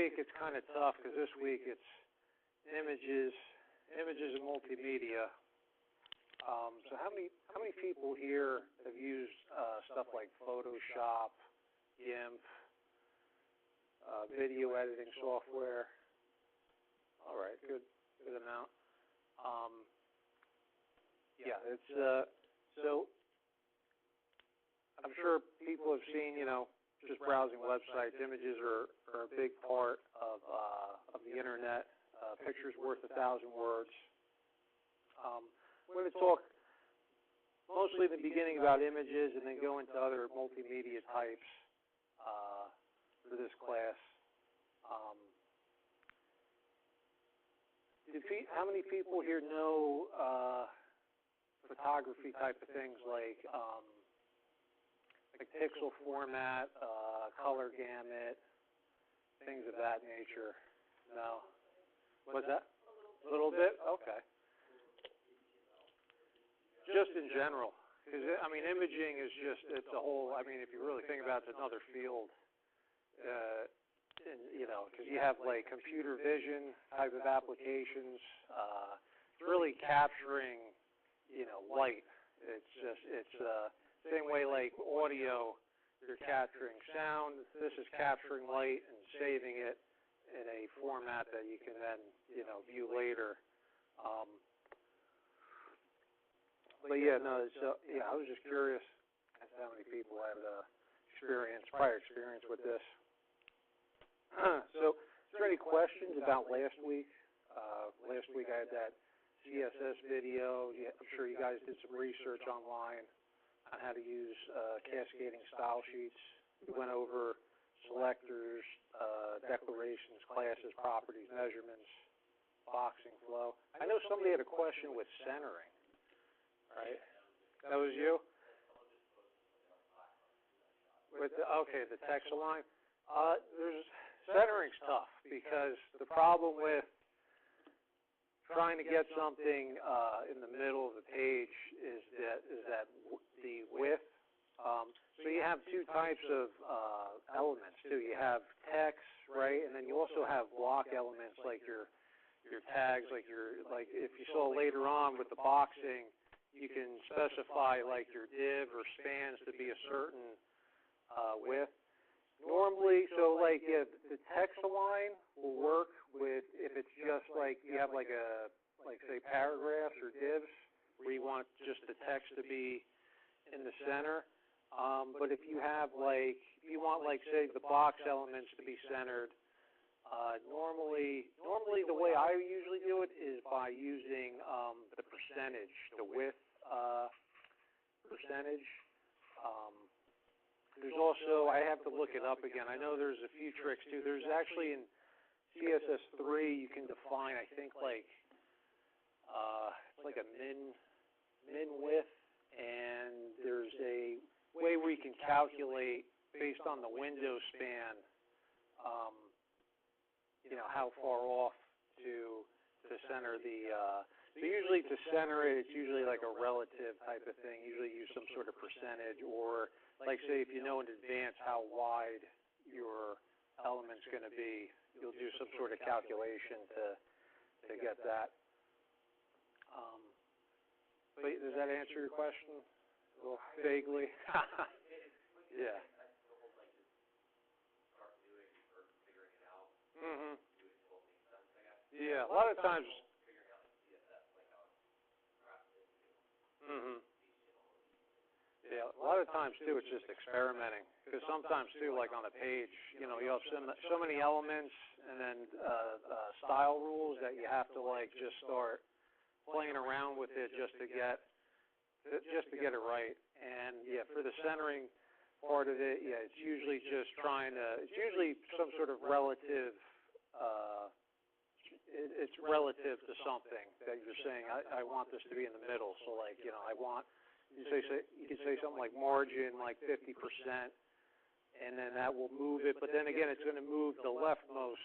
week it's kind of tough because this week it's images and multimedia. So how many people here have used stuff like Photoshop, GIMP, video editing software? All right, good amount. Yeah, it's so I'm sure people have seen, just browsing websites. Images are a big part of the internet. Pictures worth 1,000 words. We're going to talk mostly in the beginning about images and then go into other multimedia types for this class. How many people here know photography type of things like pixel format, color gamut, things of that nature? No? What's that? A little bit? Okay. Just in general. Because, imaging is it's a whole, if you really think about it, it's another field. Because you have, computer vision type of applications. It's really capturing, light. It's same way like audio, you're capturing sound. This is capturing light and saving it in a format that you can then, view later. But yeah, no. I was just curious as to how many people had prior experience with this. So, is there any questions about last week? Last week I had that CSS video. I'm sure you guys did some research online on how to use cascading style sheets. We went over selectors, declarations, classes, properties, measurements, boxing flow. I know somebody had a question with centering, right? That was you? With the text align. Centering's tough because the problem with trying to get something in the middle of the page is that the width. So you have two types of elements too. You have text, right, and then you also have block elements like your tags, like if you saw later on with the boxing, you can specify like your div or spans to be a certain width. Normally, the text align will work with if it's just like you have say paragraphs or divs where you want just the text to be in the center. But if you have say the box elements to be centered, normally the way I usually do it is by using the percentage, the width percentage. There's also, I have to look it up again. I know there's a few tricks too. There's actually in CSS3 you can define, I think it's like a min width, and there's a way where you can calculate based on the window span, how far off to center the. So usually to center it, it's usually like a relative type of thing. Usually use some sort of percentage, or say if you know in advance how wide your element's going to be, you'll do some sort of calculation to get that. But does that answer your question? Well, vaguely. Yeah. Mhm. Yeah, a lot of times. Mhm. Yeah, a lot of times too, it's just experimenting. Because sometimes too, like on a page, you have so many elements and then style rules that you have to just start playing around with it just to get it right. And yeah, for the centering part of it, yeah, it's usually just it's usually some sort of relative. It's relative to something that you're saying. I want this to be in the middle. So I want. You can say something like margin, 50%, and then that will move it. But then again, it's going to move the leftmost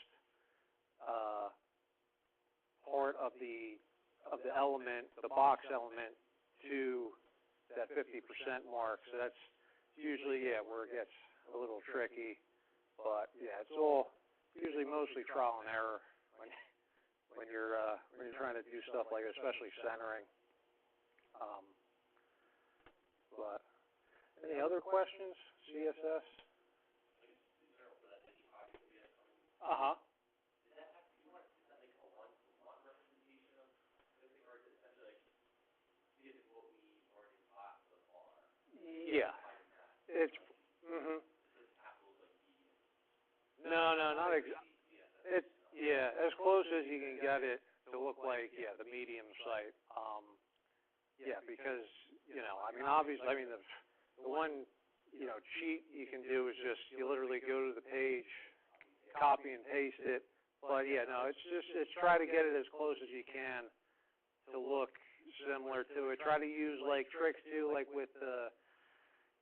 part of the element, the box element, to that 50% mark. So that's usually where it gets a little tricky. But yeah, it's all usually usually mostly trial and error when you're trying to do stuff like, especially centering. But any other questions? CSS. Yeah. It's. No, not it's as close as you can get it to look like the medium site. Because obviously, the one cheat you can do is just you literally go to the page, copy and paste it. But it's try to get it as close as you can to look similar to it. Try to use like tricks too, like with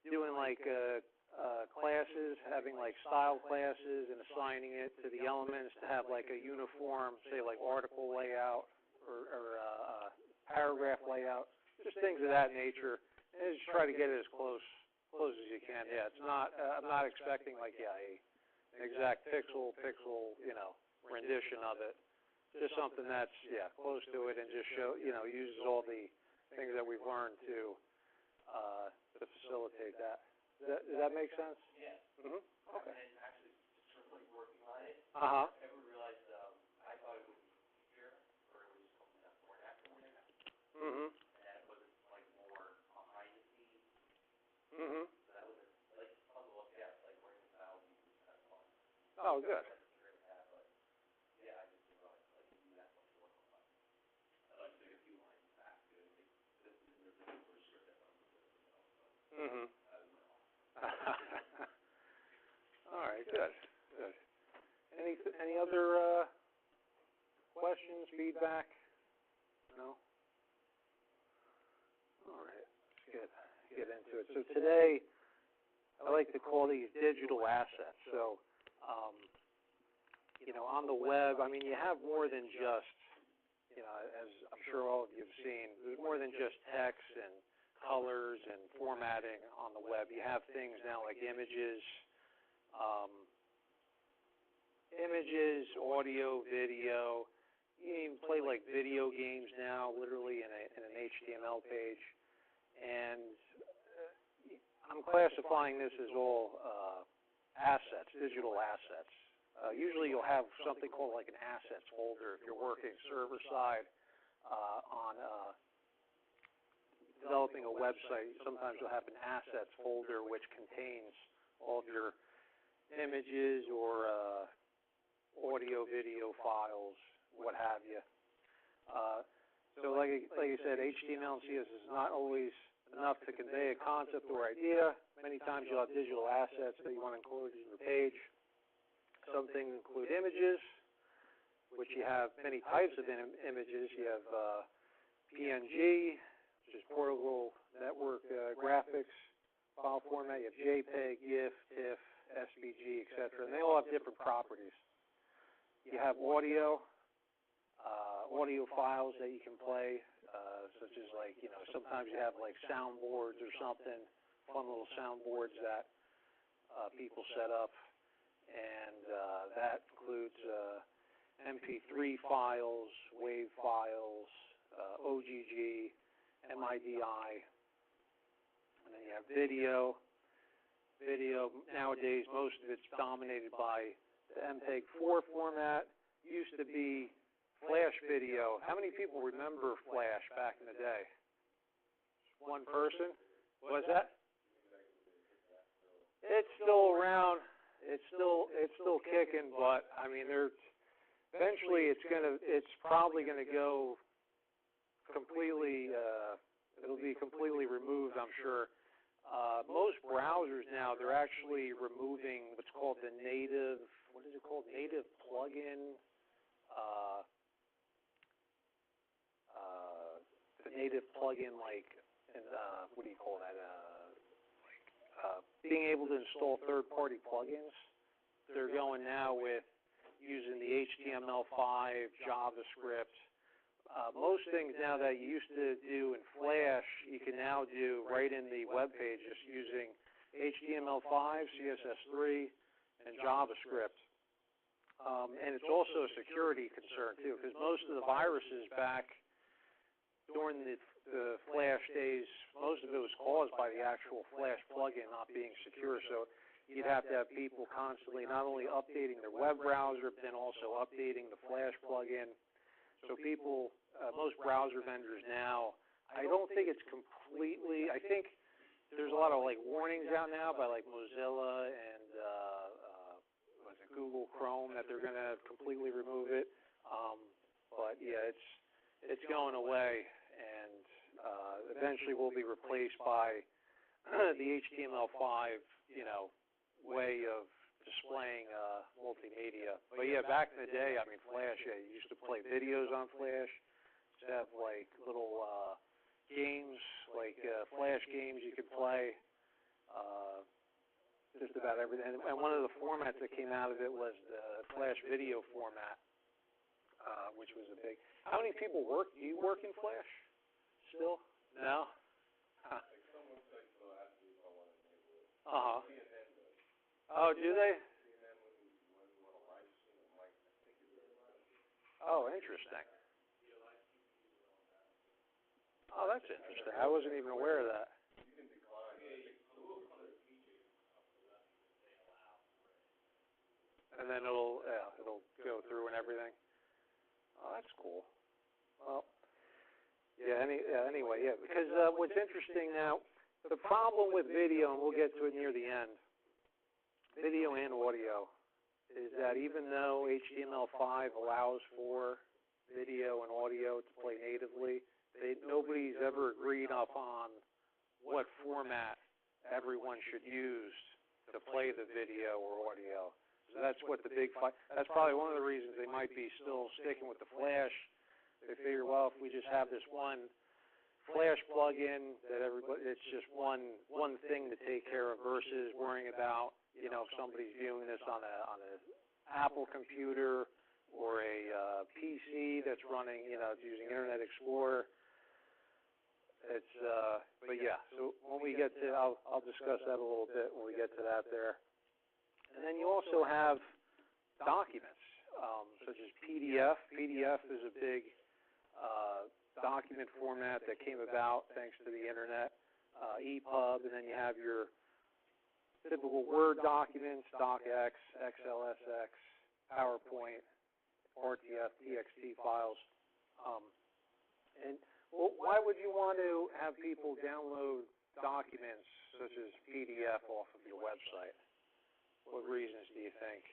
doing like classes, having like style classes and assigning it to the elements to have like a uniform, say like article layout or paragraph layout, just things of that nature. And just try to get it as close as you can. Yeah, it's not. I'm not expecting like an exact pixel rendition of it. Just something that's close to it and just uses all the things that we've learned to facilitate that. Does that make sense? Yeah. Mhm. Okay. And actually, just sort of like working on it, I never realized I thought it would be easier, or it was something that's more natural, Mhm. and it wasn't like more behind the scenes. Mhm. So that was like fun to look at, like working style was kind of fun. Oh, good. But yeah, I just didn't realize like you do that much work on it. I'd like to take a few lines back to it. This is the first script that I'm doing. Mhm. All right, good. Any other questions, feedback? No? All right, let's get into it. So today, I like to call these digital assets. So, on the web, you have more than just, as I'm sure all of you have seen, there's more than just text and colors and formatting on the web. You have things now like images, audio, video. You even play like video games now, literally in an HTML page. And I'm classifying this as all assets, digital assets. Usually you'll have something called like an assets folder if you're working server side on developing a website. Sometimes you'll have an assets folder which contains all of your images or audio, video files, what have you. So like I said, HTML and CSS is not always enough to convey a concept or idea. Many times you'll have digital assets that you want to include in your page. Some things include images, which you have many types of images. You have PNG, which is portable network graphics file format. You have JPEG, GIF, TIFF, SVG, etc. And they all have different properties. You have audio files that you can play, such as like, sometimes you have like soundboards or something, fun little soundboards that people set up. And that includes MP3 files, WAV files, OGG, MIDI, and then you have video. Video, nowadays, most of it's dominated by the MPEG-4 format. Used to be Flash video. How many people remember Flash back in the day? One person? What was that? It's still around. It's still kicking, but eventually it's probably gonna go completely. It'll be completely removed, I'm sure. Most browsers now, they're actually removing what's called the native. What is it called? Native plugin. The native plugin, like, what do you call that? Being able to install third-party plugins. They're going now with using the HTML5, JavaScript. Most things now that you used to do in Flash, you can now do right in the web page just using HTML5, CSS3, and JavaScript. And it's also a security concern too, because most of the viruses back during the Flash days, most of it was caused by the actual Flash plugin not being secure. So you'd have to have people constantly not only updating their web browser, but then also updating the Flash plugin. So people, most browser vendors now, I don't think it's completely, I think there's a lot of like warnings out now by like Mozilla and Google Chrome that they're going to completely remove it. But yeah, it's going away, and eventually will be replaced by the HTML5, way of displaying multimedia. But yeah, back in the day, I mean, Flash, yeah, you used to play videos on Flash. You used to have like little games, like Flash games you could play. Just about everything. And one of the formats that came out of it was the Flash video format, which was a big. How many people work? Do you work in Flash still? No? Huh. Uh-huh. Oh, do they? Oh, interesting. Oh, that's interesting. I wasn't even aware of that. And then it'll go through and everything. Oh, that's cool. Well, yeah. Anyway, yeah. Because what's interesting now, the problem with video, and we'll get to it near the end, video and audio, is that even though HTML5 allows for video and audio to play natively, nobody's ever agreed upon what format everyone should use to play the video or audio. So that's what the big fight. That's probably one of the reasons they might be still sticking with the Flash. They figure, well, if we just have this one Flash plugin that everybody, it's just one thing to take care of versus worrying about, if somebody's viewing this on a Apple computer or a PC that's running, using Internet Explorer. It's but yeah. So when we get to, I'll discuss that a little bit when we get to that there. And then you also have documents, such as PDF. PDF is a big document format that came about thanks to the Internet, EPUB, and then you have your typical Word documents, DocX, XLSX, PowerPoint, RTF, TXT files. And why would you want to have people download documents such as PDF off of your website? What reasons do you think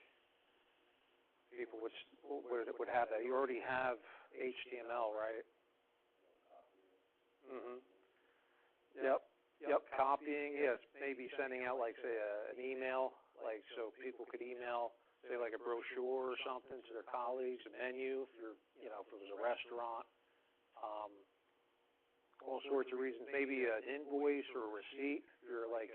people would have that? You already have HTML, right? Mhm. Yep. Copying. Yes. Maybe sending out, like, say, an email, like, so people could email, say, like a brochure or something to their colleagues, a menu, if you're, if it was a restaurant. All sorts of reasons. Maybe an invoice or a receipt. If you're like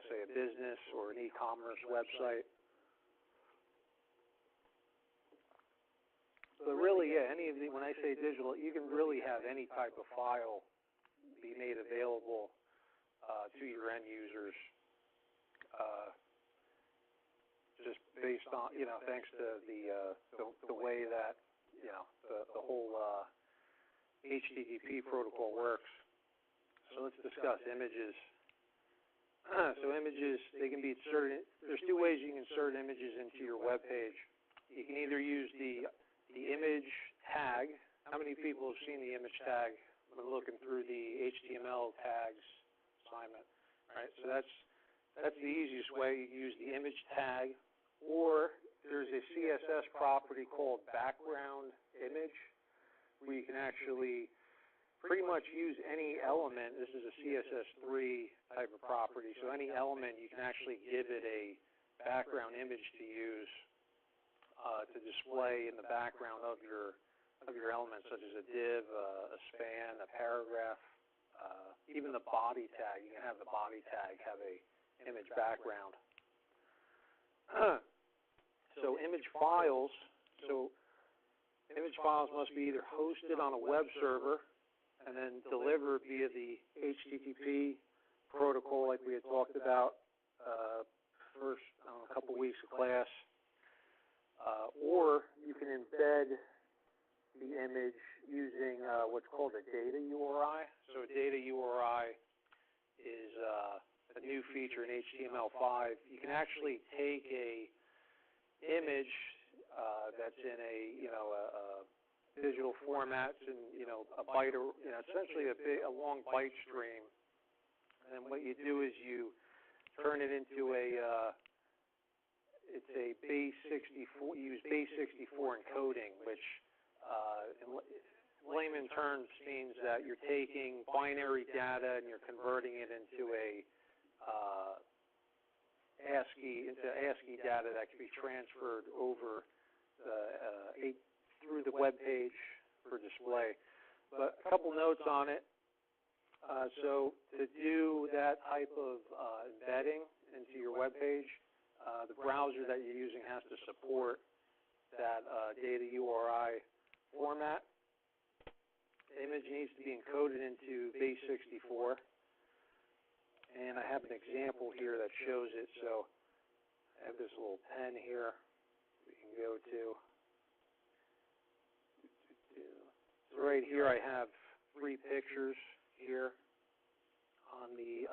say a business or an e-commerce website. But really, yeah, when I say digital, you can really have any type of file be made available to your end users, just based on, thanks to the way that, the whole HTTP protocol works. So let's discuss images. So images, they can be inserted. There's two ways you can insert images into your web page. You can either use the image tag. How many people have seen the image tag when looking through the HTML tags assignment? Right. So that's the easiest way. You use the image tag, or there's a CSS property called background image, where you can actually pretty much use any element. This is a CSS3 type of property, so any element you can actually give it a background image to use to display in the background of your elements, such as a div, a span, a paragraph, even the body tag. You can have the body tag have a image background. So image files. So image files must be either hosted on a web server and then delivered via the HTTP protocol, like we had talked about, first, a couple weeks of class. Or you can embed the image using what's called a data URI. So a data URI is a new feature in HTML5. You can actually take a image that's in a digital format, and a byte, or essentially a long byte stream. And what you do is you turn it into it's a base 64. You use base 64 encoding, which in layman terms means that you're taking binary data and you're converting it into ASCII data that can be transferred over through the web page for display. But a couple notes on it. So to do that type of embedding into your web page, the browser that you're using has to support that data URI format. The image needs to be encoded into base 64. And I have an example here that shows it. So I have this little pen here we can go to. So right here I have 3 pictures here on the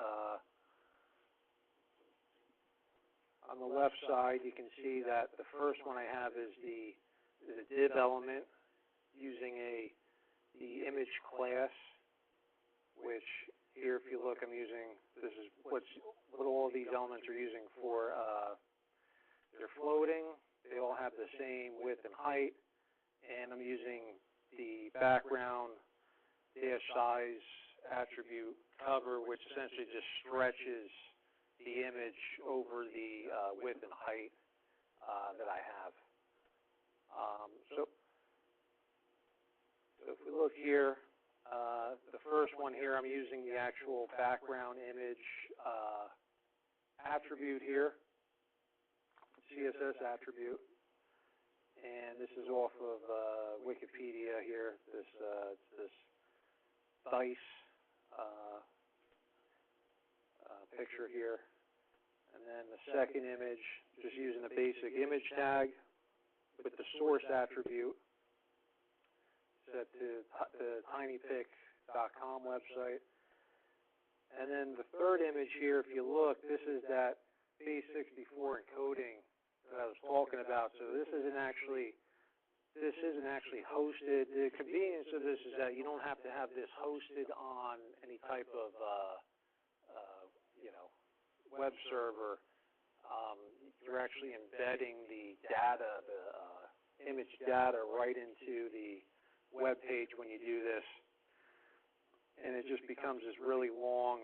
left side. You can see that the first one I have is the div element using the image class, which here, if you look, I'm using, this is what all these elements are using for, they're floating, they all have the same width and height, and I'm using the background dash size attribute cover, which essentially just stretches the image over the width and height that I have. So if we look here, the first one here, I'm using the actual background image attribute here, CSS attribute, and this is off of Wikipedia here. This dice picture here, and then the second image, just using the basic image tag with the source attribute set to the tinypic.com website. And then the third image here, if you look, this is that base 64 encoding that I was talking about. So this isn't actually hosted. The convenience of this is that you don't have to have this hosted on any type of web server. You're actually embedding the data, the image data, right into the web page when you do this, and it just becomes this really long,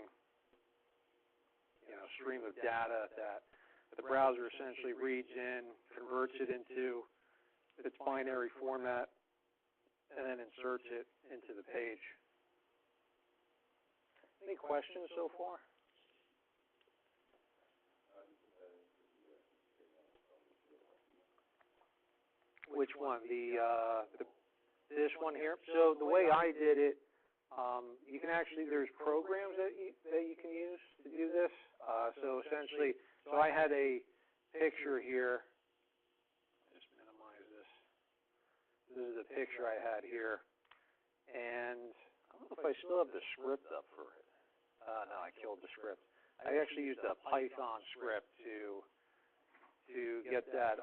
stream of data that the browser essentially reads in, converts it into its binary format, and then inserts it into the page. Any questions so far? Which one? This one here? So the way I did it, you can actually, there's programs that you can use to do this. So essentially, so I had a picture here. Just minimize this. This is the picture I had here. And I don't know if I still have the script up for it. No, I killed the script. I actually used a Python script to get that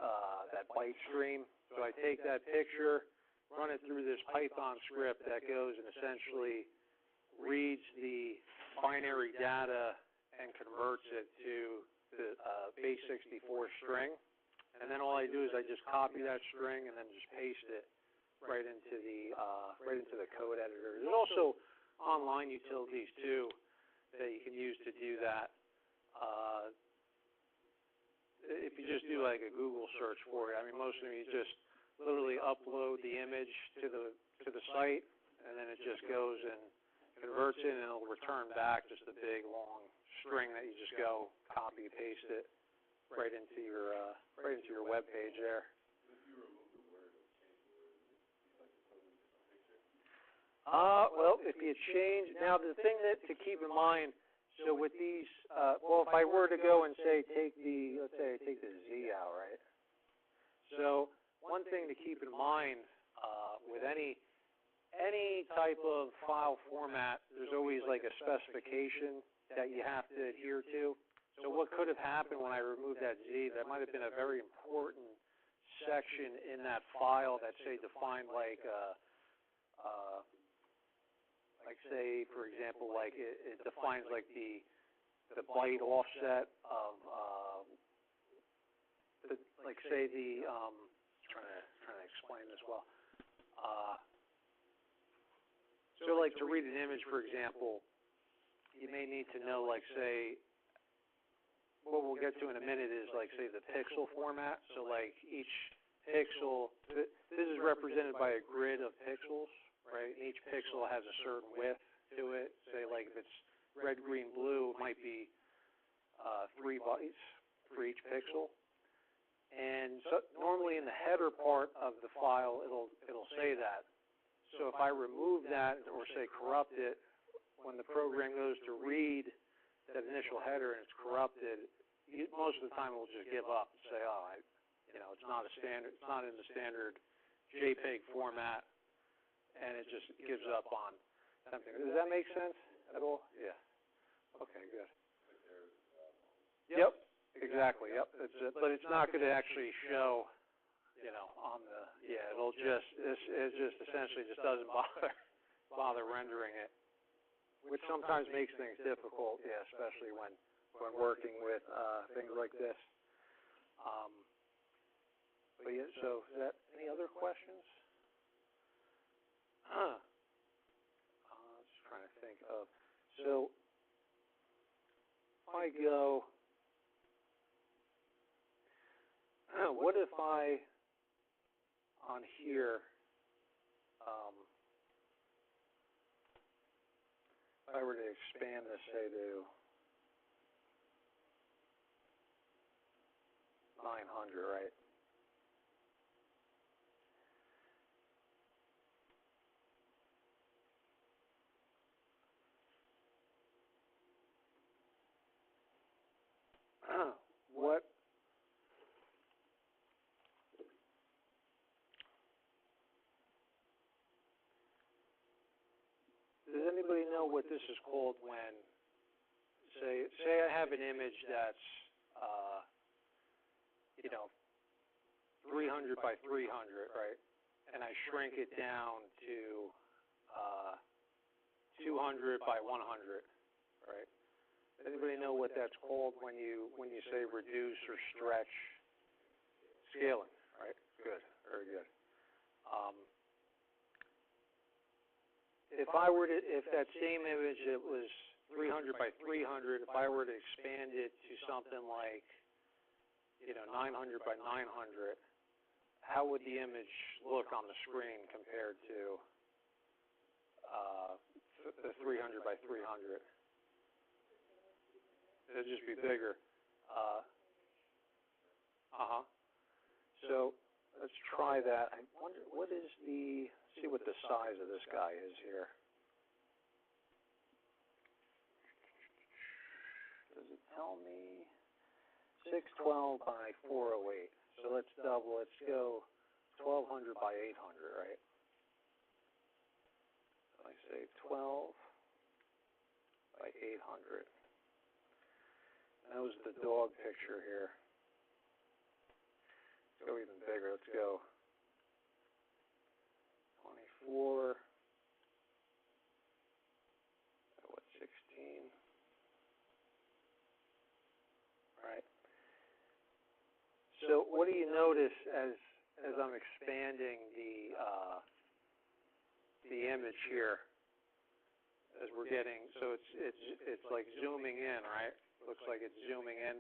byte stream. So I take that picture, run it through this Python script that goes and essentially reads the binary data and converts it to the base 64 string. And then all I do is I just copy that string and then just paste it right into the code editor. There's also online utilities too that you can use to do that. If you just do like a Google search for it, I mean, most of them you just literally upload the image to the site, and then it just goes and converts it, and it'll return back just a big long string that you just go copy and paste it right into your web page there. Well, if you change, now the thing that to keep in mind, So with these, well, if I were to go and say let's say I take the Z out, right? So one thing to keep in mind with any type of file format, there's always like a specification that you have to adhere to. So what could have happened when I removed that Z, that might have been a very important section in that file that, say, defined like say, for example, like it defines like the byte offset of, like say the, trying to explain this well. So like to read an image, for example, you may need to know, like, say, what we'll get to in a minute is, like, say, the pixel format. So, like, each pixel, this is represented by a grid of pixels, right? Each pixel has a certain width to it. Say, like, if it's red, green, blue, it might be 3 bytes for each pixel. And so normally in the header part of the file, it'll say that. So if I remove that or, say, corrupt it, when the program goes to read that initial header and it's corrupted, most of the time it will just give up and say, oh, it's not a standard, it's not in the standard JPEG format, and it just gives up on something. Does that make sense at all? Yeah. Okay, good. Yep, exactly. Yep. But it's not going to actually show, on the. Yeah, it just essentially just doesn't bother rendering it, which sometimes makes things difficult. Yeah, especially when working with things like this. But yeah, so is that any other questions? Just trying to think of. So if I go, what if I on here, if I were to expand this, say, to 900, right? What does anybody know what this is called when, say I have an image that's 300 by 300, right? And I shrink it down to 200 by 100, right? Anybody know what that's called when you say reduce or stretch? Scaling, right? Good, very good. If that same image, it was 300 by 300, if I were to expand it to something like 900 by 900, how would the image look on the screen compared to the 300 by 300? It'd just be bigger. So let's try that. I wonder see what the size of this guy is here. Does it tell me? 612 by 408. So let's double. Let's go 1200 by 800, right? So I say 12 by 800. That was the dog picture here. Let's go even bigger. Let's go 24. What, 16? Right. So what do you notice as I'm expanding the image here? As we're getting, so it's like zooming in, right? Looks like it's zooming in.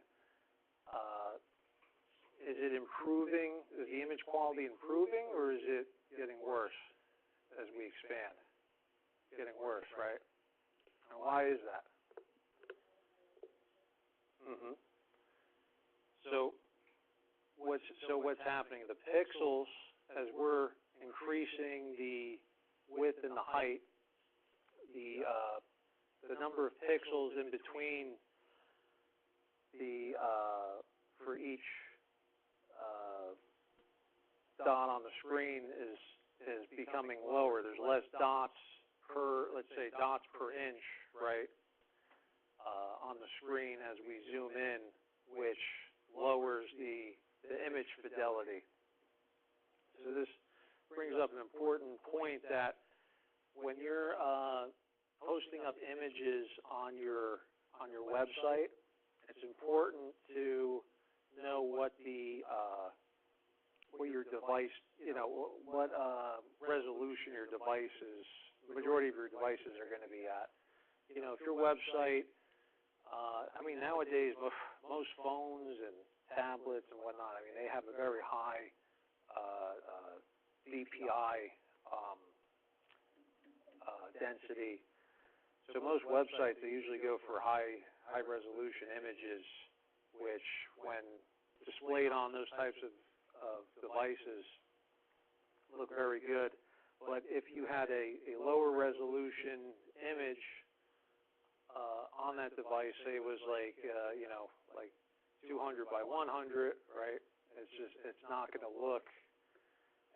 Is it improving? Is the image quality improving, or is it getting worse as we expand? Getting worse, right? And why is that? So what's happening? The pixels, as we're increasing the width and the height, the the number of pixels in between the, for each, dot on the screen is becoming lower. There's less dots per, let's say, dots per inch, right, on the screen as we zoom in, which lowers the image fidelity. So this brings up an important point that when you're posting up images on your website, it's important to know what your device, what resolution your devices, the majority of your devices are going to be at. If your website, nowadays most phones and tablets and whatnot, they have a very high DPI density. So most websites, they usually go for high resolution images, which when displayed on those types of devices look very good. But if you had a lower resolution image on that device, say it was like 200 by 100, right? It's not going to look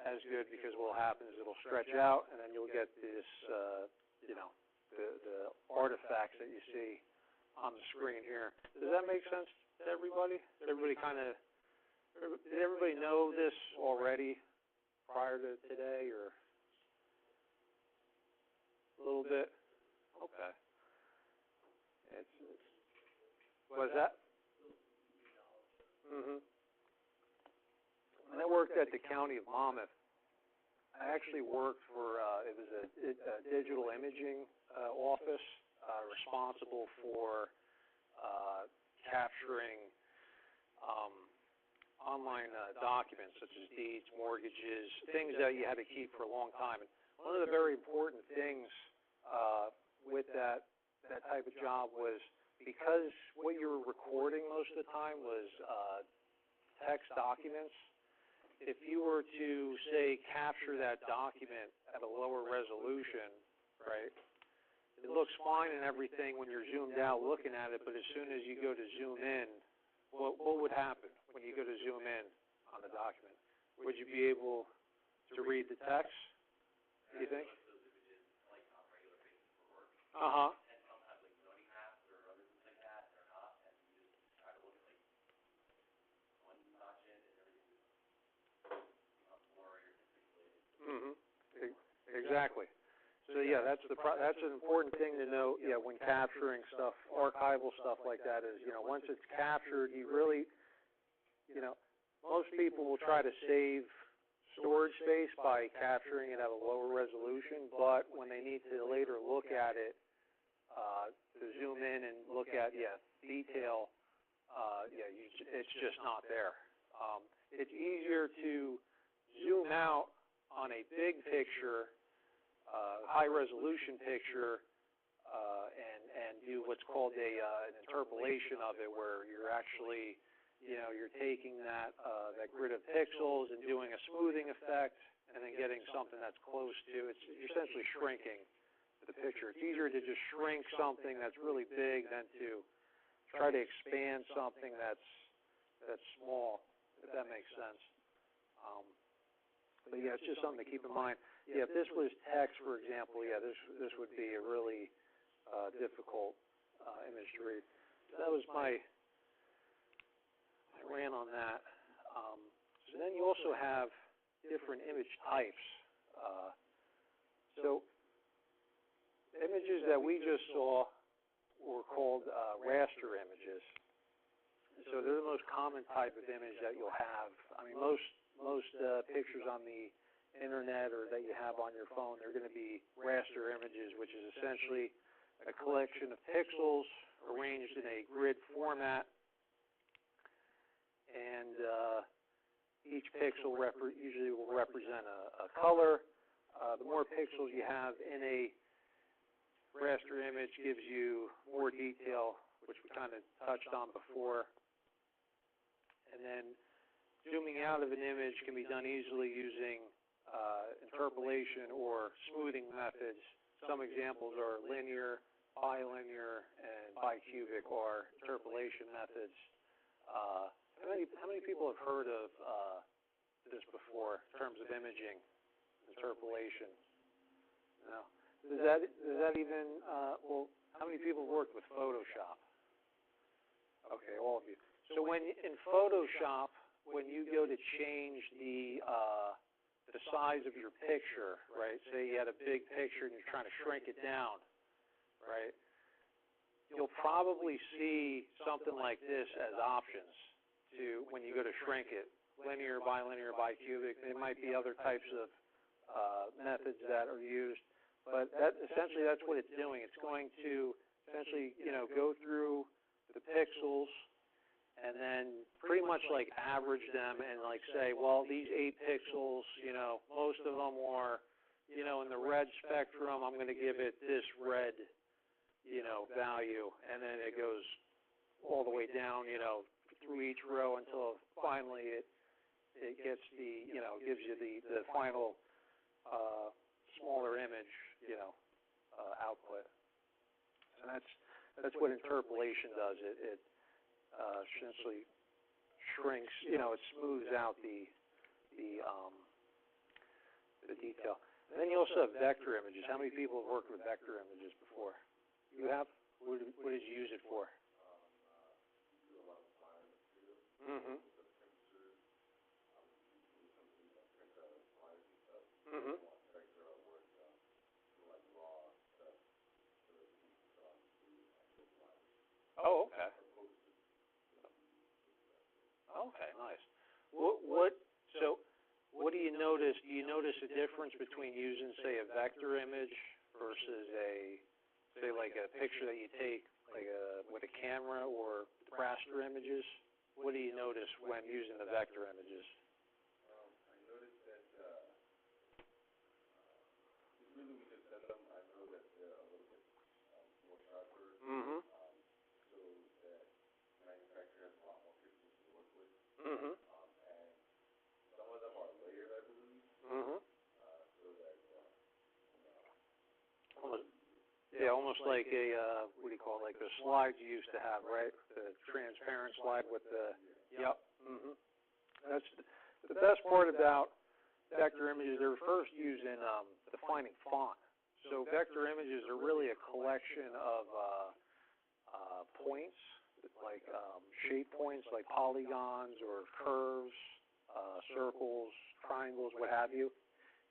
as good, because what will happen is it'll stretch out, and then you'll get this, the artifacts that you see on the screen here. Does that make sense to everybody? Did everybody know this already prior to today, or a little bit? Okay. What is that? When I worked at the County of Monmouth, I actually worked for, it was a digital imaging office responsible for capturing online documents such as deeds, mortgages, things that you had to keep for a long time. And one of the very important things with that type of job was, because what you were recording most of the time was text documents, if you were to, say, capture that document at a lower resolution, right, it looks fine and everything when you're zoomed out looking at it, but as soon as you go to zoom in, what would happen when you go to zoom in on the document? Would you be able to read the text, do you think? Uh-huh. Exactly. So yeah, that's an important thing to know. Yeah, when capturing stuff, archival stuff like that is, once it's captured, you really, most people will try to save storage space by capturing it at a lower resolution, but when they need to later look at it, to zoom in and look at detail, it's just not there. It's easier to zoom out on a big picture, high-resolution picture, and do what's called an interpolation of it, where you're actually, you're taking that grid of pixels and doing a smoothing effect, and then getting something that's close to. You're essentially shrinking the picture. It's easier to just shrink something that's really big than to try to expand something that's small, if that makes sense. But yeah, it's just something to keep in mind. Yeah, if this was text, for example, this would be a really difficult image to read. So that was I ran on that. So then you also have different image types. So images that we just saw were called raster images. So they're the most common type of image that you'll have. Most pictures on the internet or that you have on your phone, they're going to be raster images, which is essentially a collection of pixels arranged in a grid format, and each pixel usually will represent a color. The more pixels you have in a raster image gives you more detail, which we kind of touched on before. And then zooming out of an image can be done easily using interpolation or smoothing methods. Some examples are linear, bilinear and bicubic are interpolation methods. How many people have heard of this before in terms of imaging, interpolation? No. Does that even well? How many people have worked with Photoshop? Okay, all of you. So when in Photoshop, when you go to change the size of your picture, right? Say you had a big picture and you're trying to shrink it down, right? You'll probably see something like this as options to when you go to shrink it, linear, bilinear, bicubic. There might be other types of methods that are used, but essentially that's what it's doing. It's going to essentially, go through the pixels and then pretty much like average them and like say, well, these 8 pixels, most of them are, in the red spectrum. I'm going to give it this red, value, and then it goes all the way down, through each row until finally it gets the, gives you the final smaller image, output. And that's what interpolation does. It essentially shrinks, it smooths out the detail. And then you also have vector images. How many people have worked with vector images before? You have? What did you use it for? Mm-hmm. Mm-hmm. Oh, okay. Okay, nice. What do you notice? Do you notice a difference between using, say, a vector image versus say, like a picture that you take, like with a camera or raster images? What do you notice when using the vector images? I noticed that really we just send them. I know that they're a little bit more sharper. Mm-hmm. So that manufacturer has a lot more pictures to work with. Mm-hmm. And some of them are layered, I believe. Mm-hmm. So that almost like a what do you call it? Like the slides you used to have, right? The transparent slide with the yep. Mm-hmm. That's the best part about vector images. They're first used in defining font. So vector images are really a collection of points, like shape points, like polygons or curves, circles, triangles, what have you.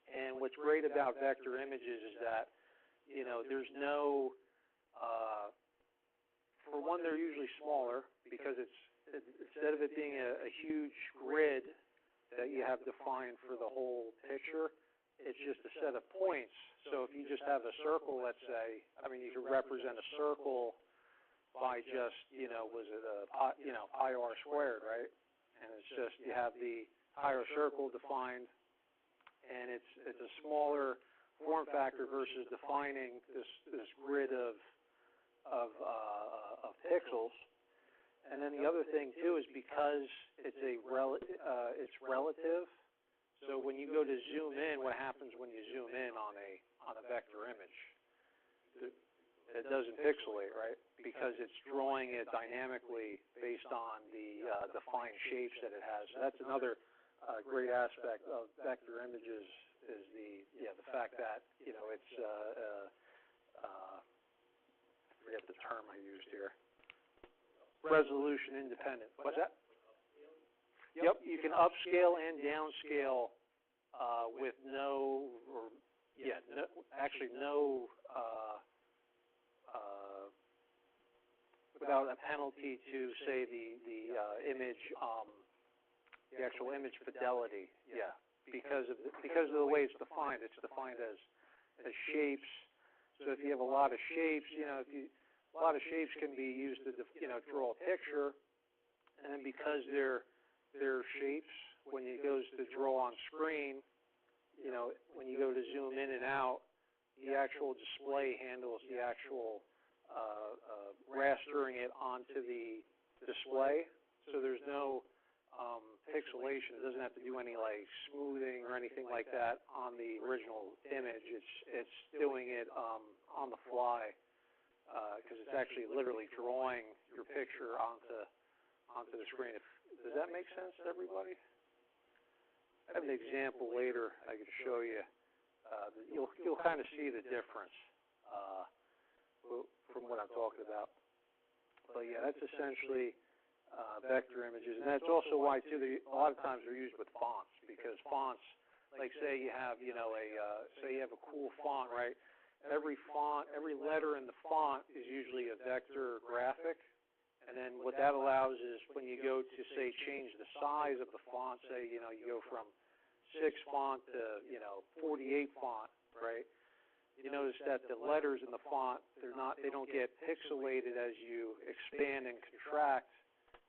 And what's great about vector images is that, there's no, for one, they're usually smaller because instead of it being a huge grid that you have defined for the whole picture, it's just a set of points. So if you just have a circle, let's say, you could represent a circle by just, was it pi r squared, right? And it's just, you have the entire circle defined, and it's a smaller form factor versus defining this grid of pixels. And then the other thing too is because it's it's relative. So when you go to zoom in, what happens when you zoom in on a vector image? It doesn't pixelate, right? Because it's drawing it dynamically based on the defined shapes that it has. So that's another great aspect of vector images is the fact that it's I forget the term I used here. Resolution independent. What's that? Yep, you can upscale and downscale with without a penalty to say the image, the actual image fidelity. Yeah, because of the way it's defined. It's defined as shapes. So if you have a lot of shapes, a lot of shapes can be used to draw a picture, and then because they're shapes, when it goes to draw on screen, when you go to zoom in and out, the actual display handles the actual rastering it onto the display. So there's no pixelation. It doesn't have to do any like smoothing or anything like that on the original image. It's doing it on the fly because it's actually literally drawing your picture onto the screen. Does that make sense to everybody? I have an example later I can show you. You'll kind of see the difference from what I'm talking about. But yeah, that's essentially vector images, and that's also why too a lot of times they're used with fonts, because fonts, like say you have say you have a cool font, right? Every font, every letter in the font is usually a vector graphic, and then what that allows is when you go to say change the size of the font, say you go from 6 font to 48 font, right? You notice that the letters in the font they don't get pixelated as you expand and contract,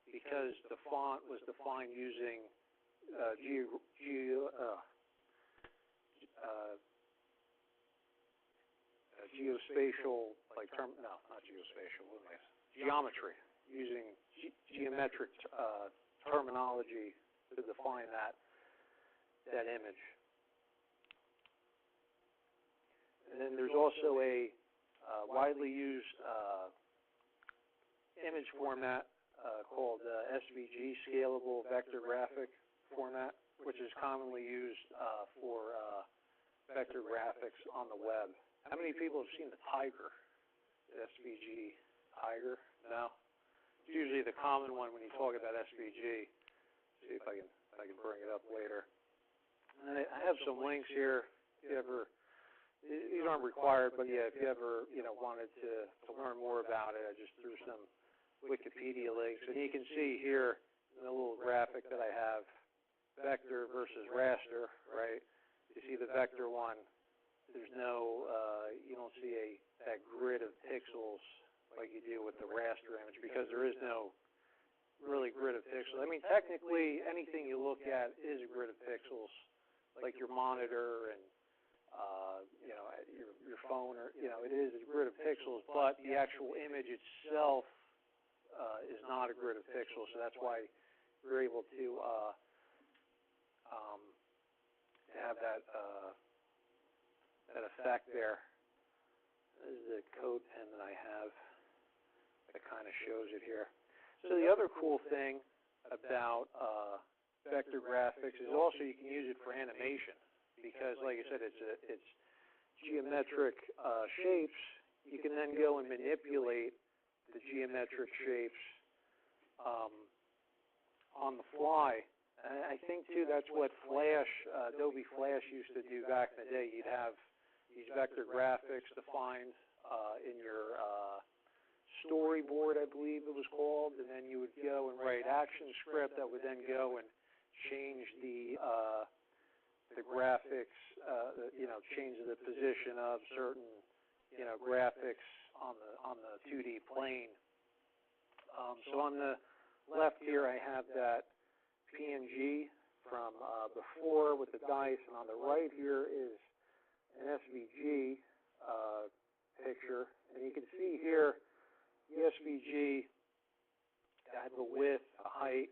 because the font was defined using geospatial, geometry, using geometric terminology to define that image. And then there's also a widely used image format called SVG, Scalable Vector Graphic Format, which is commonly used for vector graphics on the web. How many people have seen the Tiger, the SVG Tiger? No? It's usually the common one when you talk about SVG. See if I can bring it up later. And I have some links here. If you ever, these aren't required, but yeah, if you ever wanted to learn more about it, I just threw some Wikipedia links, and you can see here in the little graphic that I have, vector versus raster, right? You see the vector one. There's no, you don't see that grid of pixels like you do with the raster image, because there is no really grid of pixels. I mean, technically, anything you look at is a grid of pixels, like your monitor and your phone, or it is a grid of pixels. But the actual image itself is not a grid of pixels, so that's why you're able to have that effect there. This is the code pen that I have that kind of shows it here. So the other cool thing about vector graphics is also you can use it for animation, because, like I said, it's geometric shapes. You can then go and manipulate the geometric shapes on the fly. And I think, too, that's what Adobe Flash used to do back in the day. You'd have these vector graphics defined in your storyboard, I believe it was called, and then you would go and write ActionScript that would then go and change the graphics, change the position of certain, graphics on the 2D plane. So on the left here, I have that PNG from before with the dice, and on the right here is an SVG picture, and you can see here the SVG. I have a width, a height,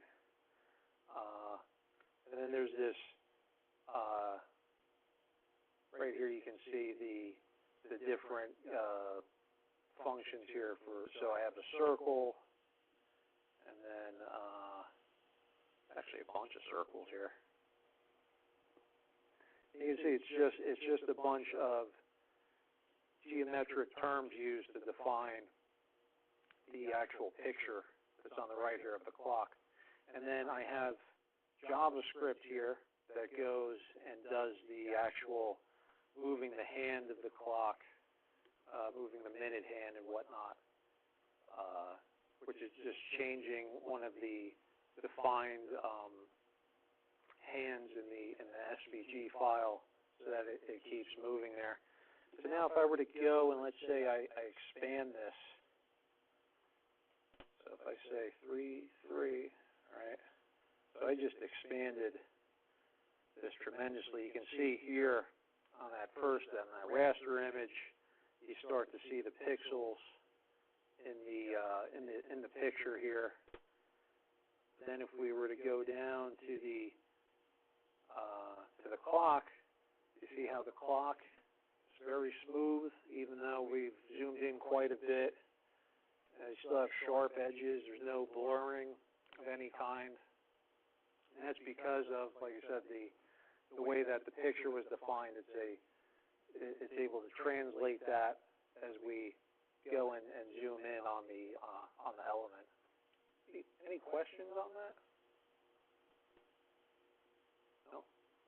and then there's this right here. You can see the different functions here. So I have a circle, and then actually a bunch of circles here. You can see it's just a bunch of geometric terms used to define the actual picture that's on the right here of the clock. And then I have JavaScript here that goes and does the actual moving the hand of the clock, moving the minute hand and whatnot, which is just changing one of the defined hands in the SVG file so that it keeps moving there. So now if I were to go and let's say I expand this, so if I say 3, 3, all right, so I just expanded this tremendously. You can see here on that raster image, you start to see the pixels in the picture here. Then if we were to go down to the clock, you see how the clock very smooth, even though we've zoomed in quite a bit. You still have sharp edges. There's no blurring of any kind. And that's because of, like I said, the way that the picture was defined. It's able to translate that as we go and zoom in on the element. Any questions on that? No?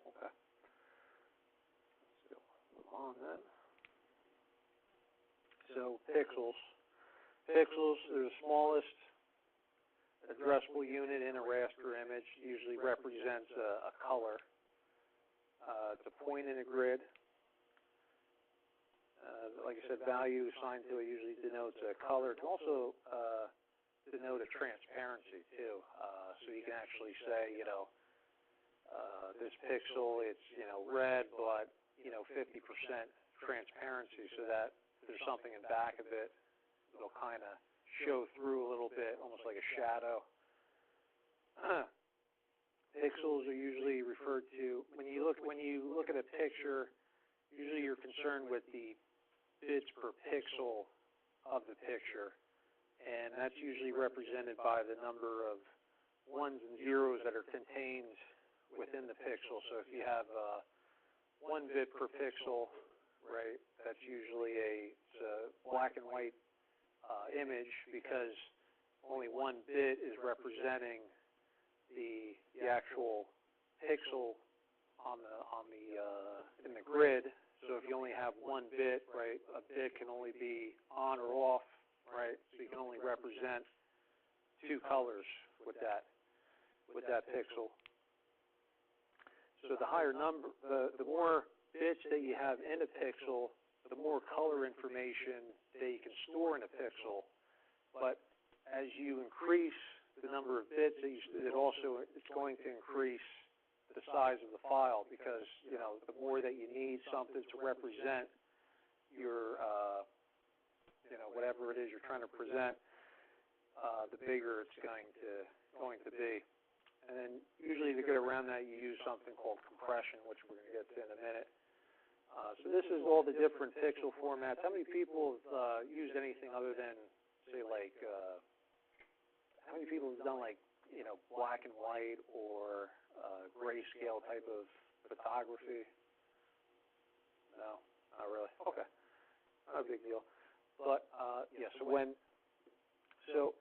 Okay. Let's move on then. So pixels. Pixels are the smallest addressable unit in a raster image. Usually represents a color. It's a point in a grid. Like I said, value assigned to it usually denotes a color. It can also denote a transparency too. So you can actually say, this pixel, it's, red, but, 50% transparency, so that if there's something in back of it, it'll kind of show through a little bit, almost like a shadow. Pixels are usually referred to, when you look at a picture, usually you're concerned with the bits per pixel of the picture, and that's usually represented by the number of ones and zeros that are contained within the pixel. So if you have 1 bit per pixel, right, that's usually it's a black and white image, because only 1 bit is representing the actual pixel in the grid. So if you only have 1 bit, right, a bit can only be on or off, right? So you can only represent 2 colors with that pixel. So the higher number, the more bits that you have in a pixel, the more color information that you can store in a pixel. But as you increase the number of bits, it's going to increase the size of the file, because the more that you need something to represent your whatever it is you're trying to present, the bigger it's going to be. And then usually to get around that, you use something called compression, which we're going to get to in a minute. So this is all the different pixel formats. How many people have used anything other than, say, like, how many people have done, like, black and white or grayscale type of photography? No, not really. Okay, not a big deal. But yeah, so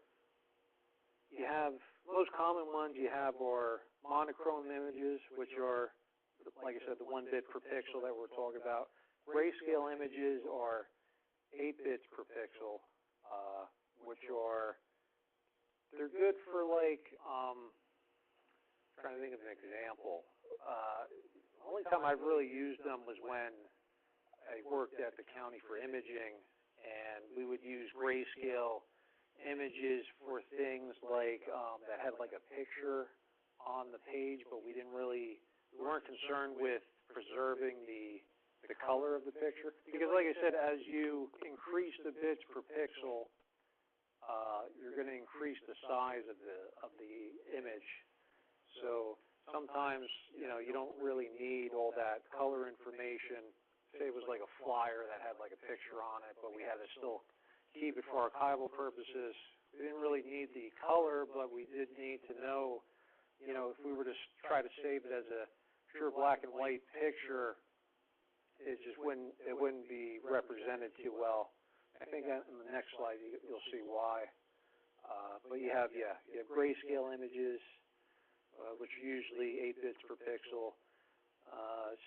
you have, most common ones you have are monochrome images, which are, like I said, the 1 bit per pixel that we're talking about. Grayscale images are 8 bits per pixel, which are, they're good for, like, trying to think of an example. The only time I've really used them was when I worked at the county for imaging, and we would use grayscale images for things like that had like a picture on the page, but we weren't concerned with preserving the color of the picture, because, like I said, as you increase the bits per pixel, you're going to increase the size of the image. So sometimes you don't really need all that color information. Say it was like a flyer that had like a picture on it, but we had to still keep it for archival purposes. We didn't really need the color, but we did need to know, if we were to try to save it as a pure black and white picture, it wouldn't be represented too well. I think in the next slide you'll see why. But you have grayscale images, which are usually 8 bits per pixel.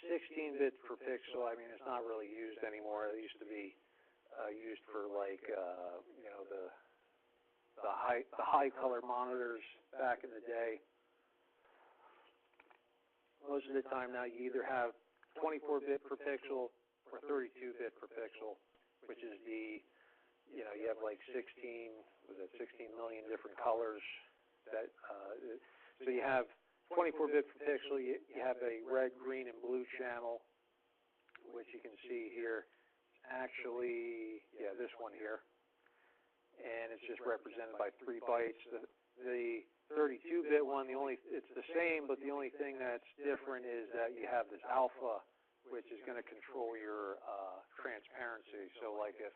16 bits per pixel, I mean, it's not really used anymore. It used to be used for, like, the high color monitors back in the day. Most of the time now you either have 24-bit per pixel or 32-bit per pixel, which is you have like 16 million different colors. So you have 24-bit per pixel, you have a red, green, and blue channel, which you can see here. Actually, this one here. And it's just represented by 3 bytes. The 32-bit one, it's the same, but the only thing that's different is that you have this alpha which is going to control your transparency. So like if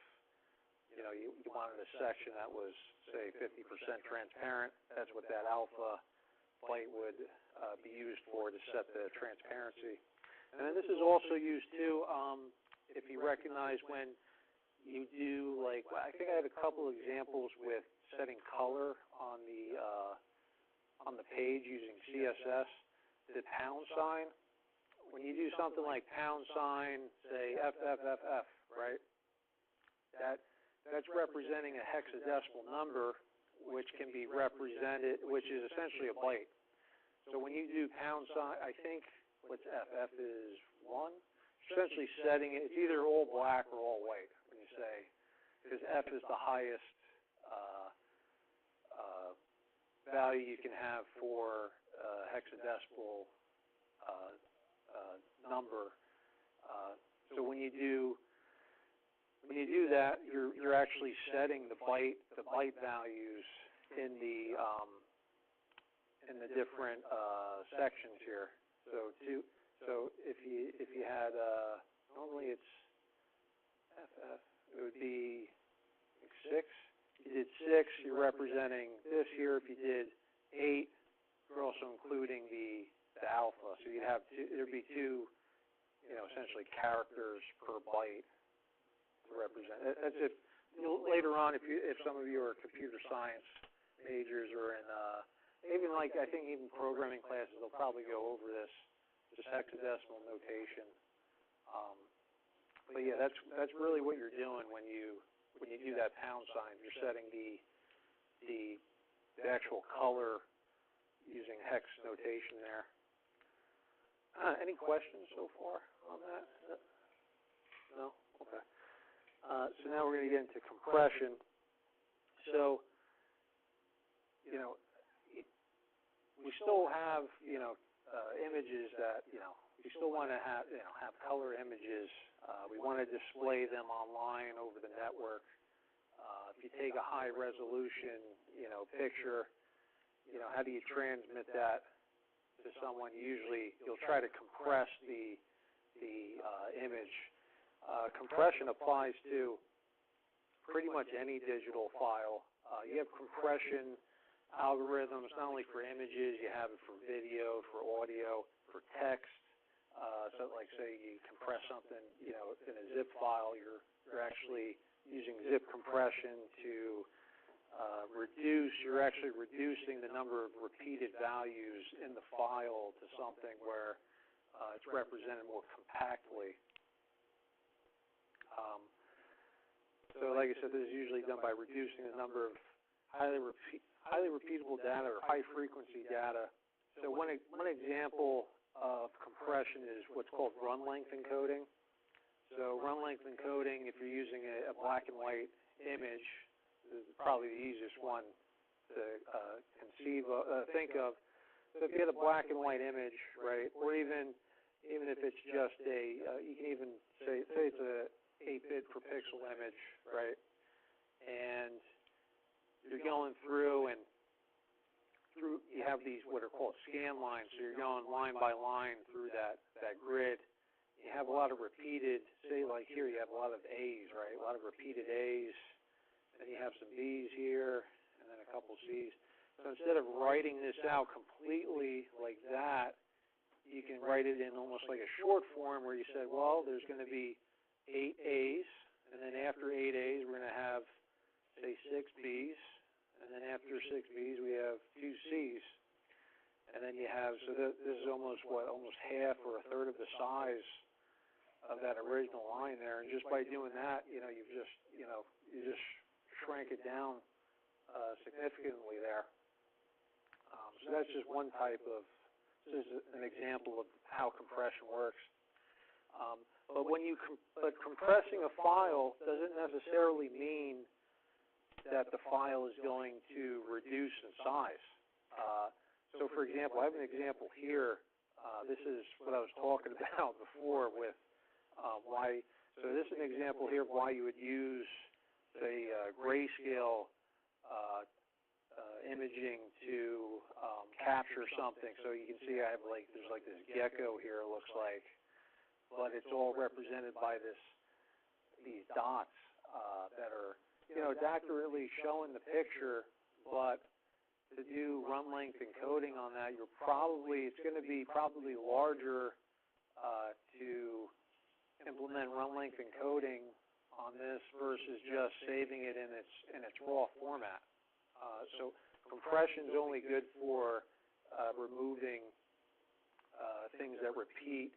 you wanted a section that was, say, 50% transparent, that's what that alpha byte would be used for, to set the transparency. And then this is also used too, if you recognize when you do, like, I think I have a couple of examples with setting color on the page using CSS. The pound sign, when you do something like pound sign, say FFFF, right? That's representing a hexadecimal number, which can be represented, which is essentially a byte. So when you do pound sign, I think what's FF is 1. Essentially setting it, it's either all black or all white when you say, because F is the highest value you can have for hexadecimal number. So when you do that, you're actually setting the byte values in the different sections here. So if you had normally it's FF, it would be 6. If you did 6, you're representing this here. If you did 8, you're also including the alpha. So you'd have there'd be 2, essentially characters per byte to represent. That's if later on, if some of you are computer science majors or in even like I think even programming classes, they'll probably go over this hexadecimal notation. But yeah, that's really what you're doing when you do that pound sign. You're setting the actual color using hex notation there. Any questions so far on that? No? Okay. So now we're going to get into compression. So, we still have, images that, we still want to have color images. We want to display them online over the network. If you take a high resolution, picture, how do you transmit that to someone? Usually you'll try to compress the image. Compression applies to pretty much any digital file. You have compression algorithms not only for images, you have it for video, for audio, for text. So like say you compress something, in a zip file, you're actually using zip compression to you're actually reducing the number of repeated values in the file to something where it's represented more compactly. So like I said, this is usually done by reducing the number of highly repeatable data or high-frequency data. So one example of compression is what's called run length encoding. So run length encoding, if you're using a black and white image, is probably the easiest one to think of. So if you had a black and white image, right, or even if it's just you can even say it's a 8-bit per pixel image, right, and you're going through you have these what are called scan lines, so you're going line by line through that grid. You have a lot of repeated, say like here you have a lot of A's, right, a lot of repeated A's, then you have some B's here, and then a couple C's. So instead of writing this out completely like that, you can write it in almost like a short form where you said, well, there's going to be 8 A's, and then after 8 A's we're going to have, say, 6 B's, and then after 6 B's we have 2 C's. And then you have, so this is almost half or a third of the size of that original line there. And just by doing that, you just shrank it down significantly there. So that's just one type of, this is an example of how compression works. But compressing a file doesn't necessarily mean that the file is going to reduce in size. So, for example, I have an example here. This is what I was talking about before with why. So this is an example here of why you would use, say, grayscale imaging to capture something. So you can see I have there's this gecko here. It looks like but it's all represented by these dots, that are, it's accurately showing the picture, but to do run length encoding on that, it's going to be probably larger, to implement run length encoding on this versus just saving it in its raw format. So compression is only good for removing things that repeat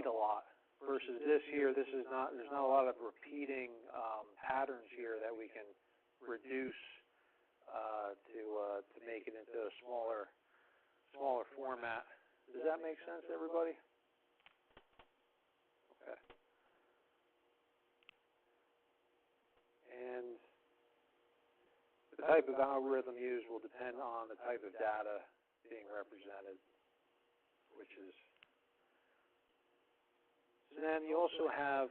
a lot. Versus there's not a lot of repeating patterns here that we can reduce to make it into a smaller format. Does that make sense, everybody? Okay. And the type of algorithm used will depend on the type of data being represented, which is. So then you also have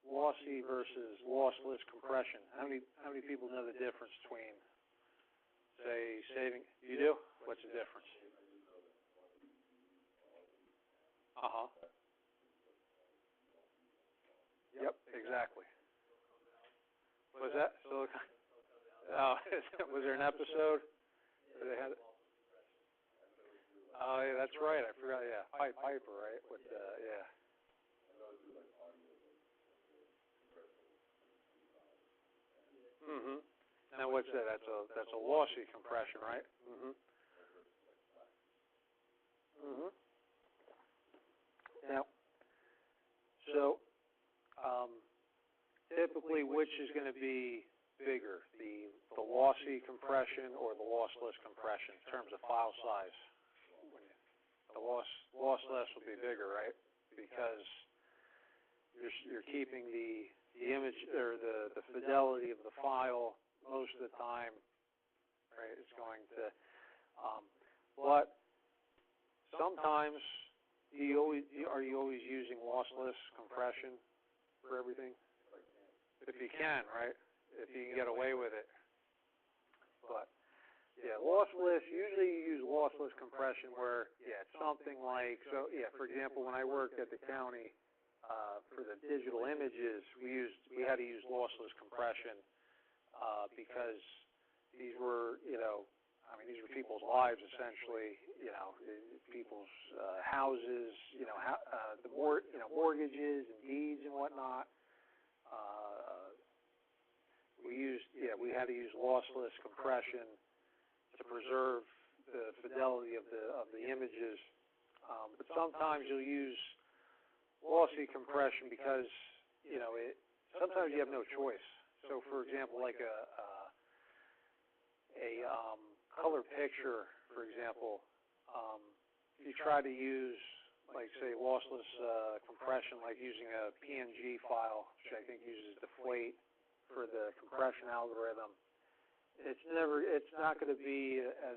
lossy versus lossless compression. How many people know the difference between, say, saving? You do? What's the difference? Yep, exactly. Was that silicon? Oh, was there an episode where they had? Oh, yeah, that's right. I forgot. Yeah, Piper, right? With yeah. Mhm. Now what's that? That's a lossy compression, right? Mhm. Mhm. Now, so typically, which is going to be bigger, the lossy compression or the lossless compression in terms of file size? The lossless will be bigger, right? Because you're keeping the image or the fidelity of the file most of the time, right? It's going to, but sometimes are you always using lossless compression for everything? If you can, right? If you can get away with it. But yeah, lossless, usually you use lossless compression where, it's something like, for example, when I worked at the county, for the digital images, we had to use lossless compression, because these were, these were people's lives essentially, people's houses, mortgages and deeds and whatnot. We had to use lossless compression to preserve the fidelity of the images. But sometimes you'll use lossy compression because, sometimes you have no choice. So, for example, like a color picture, for example, if you try to use, like, say, lossless compression, like using a PNG file, which I think uses Deflate for the compression algorithm, it's not going to be as